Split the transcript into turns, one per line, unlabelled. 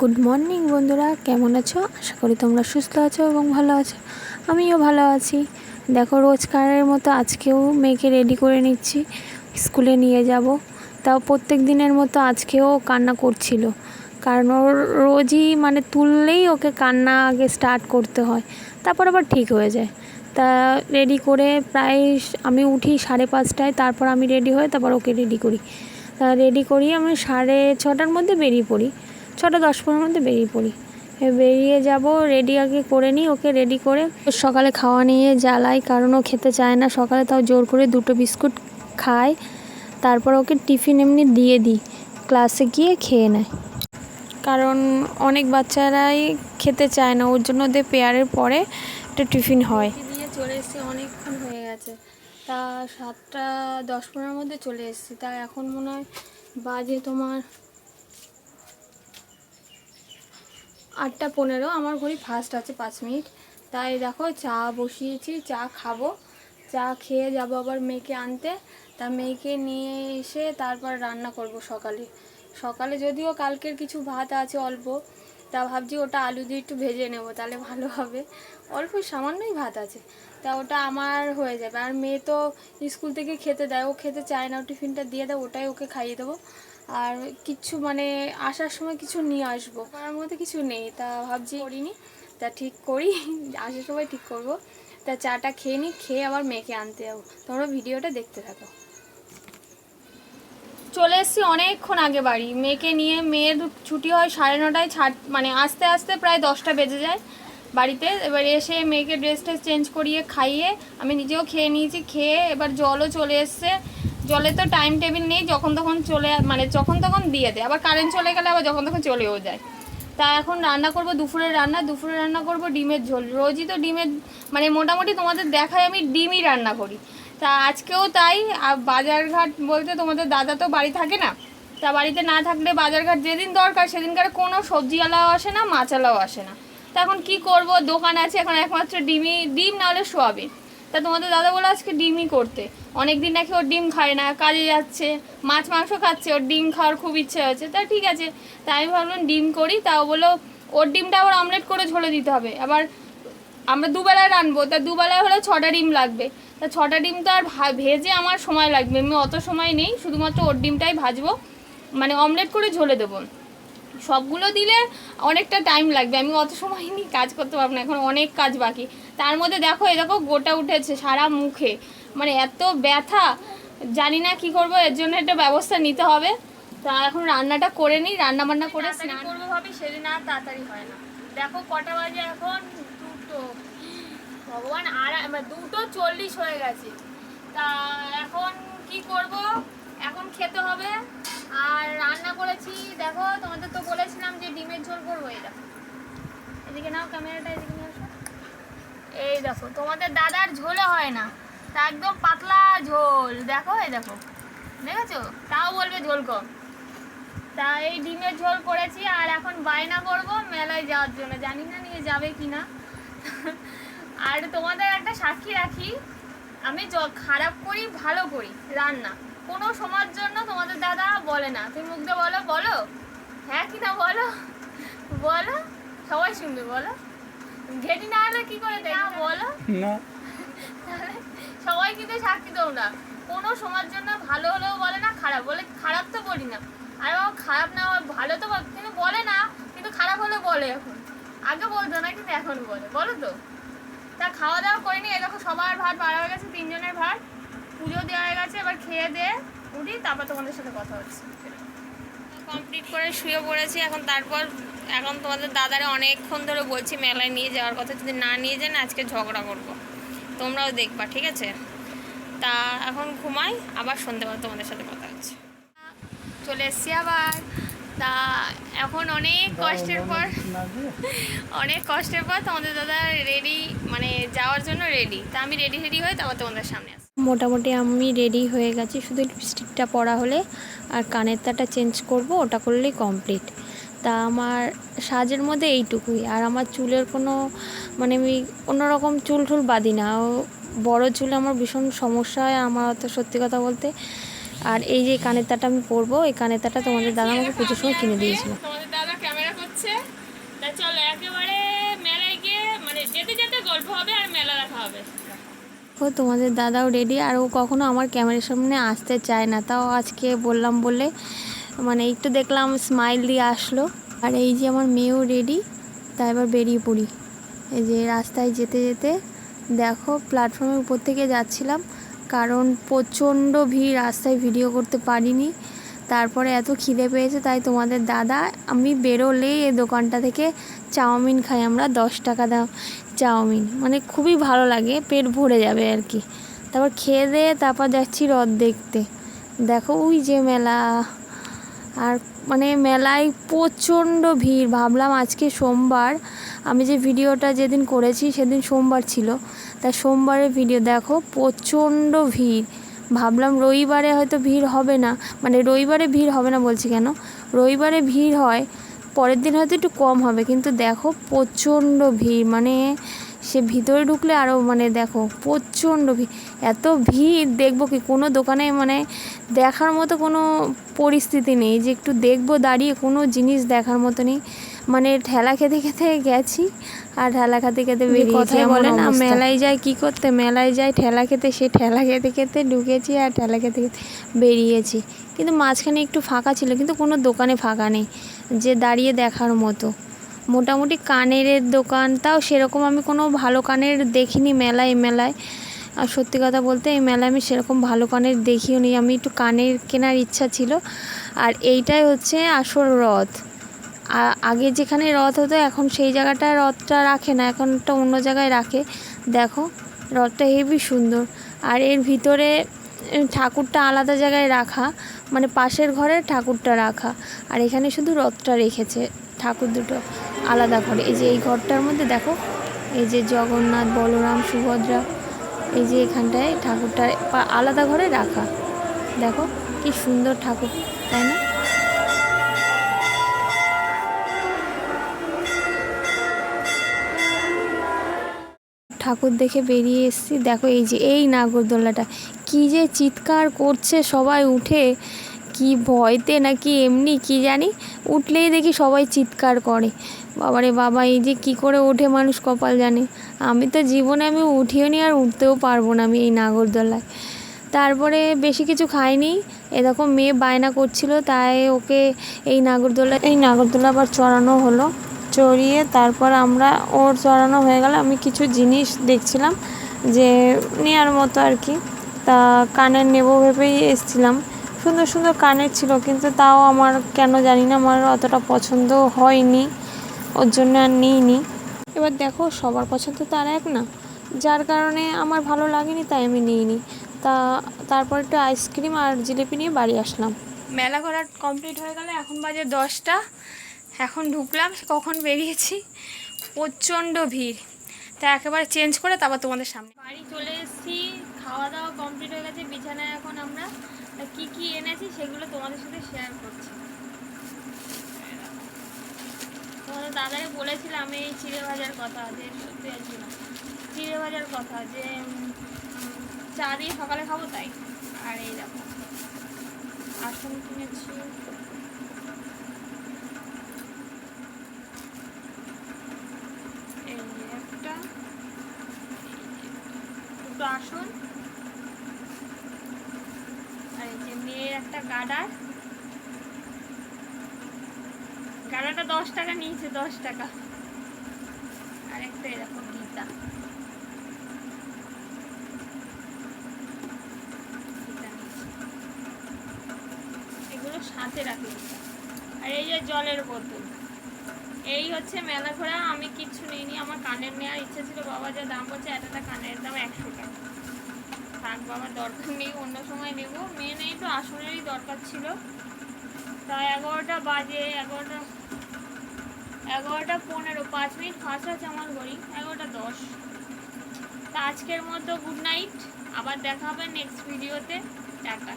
Good morning বন্ধুরা, কেমন আছো? আশা করি তোমরা সুস্থ আছো এবং ভালো আছো। আমিও ভালো আছি। দেখো, রোজকারের মতো আজকেও মেয়েকে রেডি করে নিচ্ছি, স্কুলে নিয়ে যাব। তাও প্রত্যেক দিনের মতো আজকেও কান্না করছিল, কারণ ওর রোজই তুললেই ওকে কান্না আগে স্টার্ট করতে হয়, তারপর আবার ঠিক হয়ে যায়। তা রেডি করে প্রায় আমি উঠি 5:30টায়, তারপর আমি রেডি হয়ে তারপর ওকে রেডি করি। রেডি করি আমি 6:30টার মধ্যে বেরিয়ে পড়ি, 6:10-15 মধ্যে বেরিয়ে পড়ি। বেরিয়ে যাব, রেডি আগে করে নিই ওকে। রেডি করে সকালে খাওয়া নিয়ে জ্বালাই, কারণ ও খেতে চায় না সকালে, তাও জোর করে 2টো বিস্কুট খায়। তারপর ওকে টিফিন এমনি দিয়ে দিই, ক্লাসে গিয়ে খেয়ে নেয়, কারণ অনেক বাচ্চারাই খেতে চায় না, ওর জন্য ওদের পেয়ারের পরে একটা টিফিন হয়। দিয়ে চলে এসেছি, অনেকক্ষণ হয়ে গেছে। তা 7:10-15 মধ্যে চলে এসেছি। তা এখন মনে হয় বাজে তোমার 8:15। আমার ঘড়ি ফার্স্ট আছে 5 মিনিট। তাই দেখো, চা বসিয়েছি, চা খাবো, চা খেয়ে যাবো আবার মেয়েকে আনতে। তা মেয়েকে নিয়ে এসে তারপর রান্না করব। সকালে যদিও কালকের কিছু ভাত আছে অল্প, তা ভাবছি ওটা আলু দিয়ে একটু ভেজে নেব, তাহলে ভালো হবে। অল্প সামান্যই ভাত আছে, তা ওটা আমার হয়ে যাবে। আর মেয়ে তো স্কুল থেকে খেতে দেয়, ও খেতে চায় না, টিফিনটা দিয়ে দেয়, ওটাই ওকে খাইয়ে দেবো। আর কিছু আসার সময় কিছু নিয়ে আসবো, আমার মধ্যে কিছু নেই, তা ভাবছি করিনি, তা ঠিক করি আসার সময় ঠিক করব। তা চাটা খেয়ে নিই, খেয়ে আবার মেয়েকে আনতে যাবো। তোমরা ভিডিওটা দেখতে থাকো। চলে এসেছি অনেকক্ষণ আগে বাড়ি, মেয়েকে নিয়ে। মেয়ের ছুটি হয় 9:30, আস্তে আস্তে প্রায় 10টা বেজে যায় বাড়িতে। এবার এসে মেয়েকে ড্রেস চেঞ্জ করিয়ে খাইয়ে আমি নিজেও খেয়ে নিয়েছি। খেয়ে এবার জলও চলে এসছে। জলে তো টাইম টেবিল নেই, যখন তখন যখন তখন দিয়ে দেয়, আবার কারেন্ট চলে গেলে আবার যখন তখন চলেও যায়। তা এখন রান্না করব দুপুরে রান্না করব ডিমের ঝোল। রোজই তো ডিমের মোটামুটি তোমাদের দেখায় আমি ডিমই রান্না করি। তা আজকেও তাই। আর বাজারঘাট বলতে তোমাদের দাদা তো বাড়ি থাকে না, তা বাড়িতে না থাকলে বাজারঘাট যেদিন দরকার সেদিনকার কোনো সবজিওয়ালাও আসে না, মাছওয়ালাও আসে না। তা এখন কী করব, দোকান আছে এখন একমাত্র ডিম না হলে সোয়াবিন। তা তোমাদের দাদা বলে আজকে ডিমই করতে। অনেক দিন নাকি ওর ডিম খায় না, কাজে যাচ্ছে, মাছ মাংস খাচ্ছে, ওর ডিম খাওয়ার খুব ইচ্ছে হয়েছে। তা ঠিক আছে, তাই আমি ভাবলাম ডিম করি। তাও বলো ওর ডিমটা আবার অমলেট করে ঝোলে দিতে হবে। আবার আমরা দুবেলায় রানবো, তা দুবেলায় হলে 6টা ডিম লাগবে। তা 6টা ডিম তো আর ভেজে আমার সময় লাগবে, আমি অত সময় নেই, শুধুমাত্র ওর ডিমটাই ভাজবো, অমলেট করে ঝোলে দেবো। সবগুলো দিলে অনেকটা টাইম লাগবে, আমি অত সময় নিয়ে কাজ করতে পারবো না, এখন অনেক কাজ বাকি। তার মধ্যে দেখো গোটা উঠেছে সারা মুখে, এত ব্যথা, জানি না কি করব, এর জন্য একটা ব্যবস্থা নিতে হবে। তা এখন রান্নাটা করে নিই, রান্না বান্না করে স্নান করবো ভাবি, সেদিন আর তাড়াতাড়ি হয় না। দেখো কটা বাজে এখন, 2টো, ভগবান, আর 2:40 হয়ে গেছে। তা এখন কি করব, এখন খেতে হবে। আর রান্না করেছি দেখো, তোমাদের তো বলেছিলাম যে ডিমের ঝোল করবো। এই দেখো, এদিকে নাও ক্যামেরাটা, এদিকে নিয়ে আসো। এই দেখো, তোমাদের দাদার ঝোলে হয় না, তা একদম পাতলা ঝোল। দেখো, এই দেখো, দেখেছো, তাও বলবে ঝোল কম। তা এই ডিমের ঝোল করেছি। আর এখন বায়না করব মেলায় যাওয়ার জন্য, জানি না নিয়ে যাবে কিনা। আর তোমাদের একটা সাক্ষী রাখি, আমি খারাপ করি ভালো করি রান্না, কোনো সময়ের জন্য তোমাদের দাদা বলে না। তুমি মুখ দিয়ে বলো, বলো হ্যাঁ কি না, বলো বলো, সবাই শুনবে, বলো। ঘেটি না হলে কি করে দেখ, বলো না, তাহলে সবাই কিন্তু সাক্ষী তোমরা। কোনো সময়ের জন্য ভালো হলেও বলে না, খারাপ বলে, খারাপ তো বলি না। আর খারাপ না ভালো তো কিন্তু বলে না, কিন্তু খারাপ হলে বলে। এখন আগে বলতো না, কিন্তু এখন বলে, বলো তো। তা খাওয়া দাওয়া করিনি, এই দেখো সবার ভাত বাড়া হয়ে গেছে, 3জনের ভাত, পুজো দেওয়া হয়ে গেছে। এবার খেয়ে দিয়ে উঠি, তারপর তোমাদের সাথে কথা হচ্ছে। কমপ্লিট করে শুয়ে পড়েছি এখন তোমাদের দাদারে অনেকক্ষণ ধরে বলছি মেলায় নিয়ে যাওয়ার কথা, যদি না নিয়ে যান আজকে ঝগড়া করব, তোমরাও দেখবা, ঠিক আছে। তা এখন ঘুমাই, আবার সন্ধ্যেবেলা তোমাদের সাথে কথা হচ্ছে। চলে এসছি আবার। তা এখন অনেক কষ্টের পর তোমাদের দাদা রেডি, যাওয়ার জন্য রেডি। তা আমি রেডি হয়ে তারপর তোমাদের সামনে আসি। মোটামুটি আমি রেডি হয়ে গেছি, শুধু লিপস্টিকটা পরা হলে আর কানের তারটা চেঞ্জ করব, ওটা করলেই কমপ্লিট। তা আমার সাজের মধ্যে এইটুকুই। আর আমার চুলের কোনো আমি অন্যরকম চুল বাঁধি না, বড় চুলে আমার ভীষণ সমস্যা হয় আমার, অত সত্যি কথা বলতে। আর এই যে কানের তারটা আমি পরবো, এই কানের তারটা তোমাদের দাদা আমাকে পুজোর সময় কিনে দিয়েছিল। তোমাদের দাদা ক্যামেরা করছে, হচ্ছে। তা চলো একেবারে মেলায় গিয়ে মানে যেতে যেতে গল্প হবে আর মেলা দেখা হবে।
ও তোমাদের দাদাও রেডি, আর ও কখনো আমার ক্যামেরার সামনে আসতে চায় না, তাও আজকে বললাম বলে মানে একটু দেখলাম স্মাইল দিয়ে আসলো। আর এই যে আমার মেয়েও রেডি, তাই এবার বেরিয়ে পড়ি। এই যে রাস্তায় যেতে যেতে দেখো প্ল্যাটফর্মের উপর থেকে যাচ্ছিলাম, কারণ প্রচণ্ড ভিড়, রাস্তায় ভিডিও করতে পারিনি। তারপরে এত খিদে পেয়েছে, তাই তোমাদের দাদা আমি বেরোলেই এই দোকানটা থেকে চাউমিন খাই আমরা, 10 টাকা দাম চাউমিন, মানে খুবই ভালো লাগে, পেট ভরে যাবে আর কি। তারপর খেয়ে দিয়ে তারপর যাচ্ছি হ্রদ দেখতে। দেখো ওই যে মেলা, আর মানে মেলায় প্রচণ্ড ভিড়। ভাবলাম আজকে সোমবার, আমি যে ভিডিওটা যেদিন করেছি সেদিন সোমবার ছিল, তাই সোমবারের ভিডিও দেখো প্রচণ্ড ভিড়। ভাবলাম রবিবারে হয়তো ভিড় হবে না, মানে রবিবারে ভিড় হবে না বলছি কেন, রবিবারে ভিড় হয়, পরের দিন হয়তো একটু কম হবে, কিন্তু দেখো প্রচণ্ড ভিড়, মানে সে ভিতরে ঢুকলে আরও মানে দেখো প্রচণ্ড ভিড়। এত ভিড় দেখবো কি, কোনো দোকানে মানে দেখার মতো কোনো পরিস্থিতি নেই যে একটু দেখবো দাঁড়িয়ে, কোনো জিনিস দেখার মতো নেই। মানে ঠেলা খেতে খেতে গেছি আর ঠেলা খেতে খেতে বেরিয়েছি। কথাই বলে না, মেলায় যায় কি করতে, মেলায় যায় ঠেলা খেতে, সে ঠেলা খেতে খেতে ঢুকেছি আর ঠেলা খেতে খেতে বেরিয়েছি। কিন্তু মাঝখানে একটু ফাঁকা ছিল, কিন্তু কোনো দোকানে ফাঁকা নেই যে দাঁড়িয়ে দেখার মতো। মোটামুটি কানের দোকান, তাও সেরকম আমি কোনো ভালো কানের দেখিনি মেলায়। আর সত্যি কথা বলতে এই মেলায় আমি সেরকম ভালো কানের দেখিও নি, আমি একটু কানের কেনার ইচ্ছা ছিল। আর এইটাই হচ্ছে আসল রথ। আগে যেখানে রথ হতো এখন সেই জায়গাটায় রথটা রাখে না, এখন একটা অন্য জায়গায় রাখে। দেখো রথটা হেবি সুন্দর, আর এর ভিতরে ঠাকুরটা আলাদা জায়গায় রাখা, মানে পাশের ঘরে ঠাকুরটা রাখা, আর এখানে শুধু রথটা রেখেছে, ঠাকুর দুটো আলাদা ঘরে। এই যে এই ঘরটার মধ্যে দেখো, এই যে জগন্নাথ, বলরাম, সুভদ্রা, এই যে এখানটায় ঠাকুরটা আলাদা ঘরে রাখা। দেখো কি সুন্দর ঠাকুর, তাই না? ঠাকুর দেখে বেরিয়ে এসেছি। দেখো এই যে এই নাগরদোলাটা কি যে চিৎকার করছে সবাই উঠে, কি ভয়তে নাকি এমনি কি জানি, উঠলেই দেখি সবাই চিৎকার করে। বাবারে বাবা, এই যে কি করে ওঠে মানুষ কপাল জানে। আমি তো জীবনে আমি উঠিও নি আর উঠতেও পারবো না আমি এই নাগরদোলায়। তারপরে বেশি কিছু খাইনি, এরকম মেয়ে বায়না করছিল, তাই ওকে এই নাগরদোলা আবার চড়ানো হলো। চড়িয়ে তারপর আমরা, ওর চড়ানো হয়ে গেলে আমি কিছু জিনিস দেখছিলাম যে নেওয়ার মতো আর কি। তা কানের নেবো ভেবেই এসছিলাম, সুন্দর সুন্দর কানের ছিল, কিন্তু তাও আমার কেন জানি না আমার অতটা পছন্দ হয়নি, ওর জন্য আর নিইনি। এবার দেখো সবার পছন্দ তো আর এক না, যার কারণে আমার ভালো লাগেনি তাই আমি নিইনি। তারপর একটু আইসক্রিম আর জিলিপি নিয়ে বাড়ি আসলাম।
মেলা ঘোরা কমপ্লিট হয়ে গেলে এখন বাজে 10টা, এখন ঢুকলাম, কখন বেরিয়েছি, প্রচণ্ড ভিড়। তা একেবারে চেঞ্জ করে তারপর তোমাদের সামনে বাড়ি চলে এসেছি, খাওয়া দাওয়া কমপ্লিট হয়ে গেছে, বিছানায় এখন আমরা কি কি এনেছি সেগুলো তোমাদের সাথে শেয়ার করছি। তোমাদের দাদাকে বলেছিলাম এই চিড়ে ভাজার কথা, যে সত্যি আছি না, চিড়ে ভাজার কথা, যে চা দিয়ে সকালে খাবো তাই। আর এই দেখো আসন কিনেছি, এই একটা দুটো আসন, আর এই যে মেয়ের একটা গাড়াটা 10 টাকা নিয়েছে, 10 টাকা। আর একটা এরকম গীতা এগুলো সাথে রাখি। আর এই যে জলের বোতল। এই হচ্ছে মেলা ঘোরা, আমি কিচ্ছু নিইনি, আমার কানের নেওয়ার ইচ্ছা ছিল, বাবা যা দাম বলছে, একটা কানের দাম 100 টাকা। থাক বাবার দরকার নেই, অন্য সময় নেবো। মেয়ে নেই তো আসনেরই দরকার ছিল। তা 11টা বাজে, 11:15, 5 মিনিট ফাঁস আছে আমার ঘড়ি, 11:10। তা আজকের মতো গুড নাইট, আবার দেখা হবে নেক্সট ভিডিওতে, টাটা।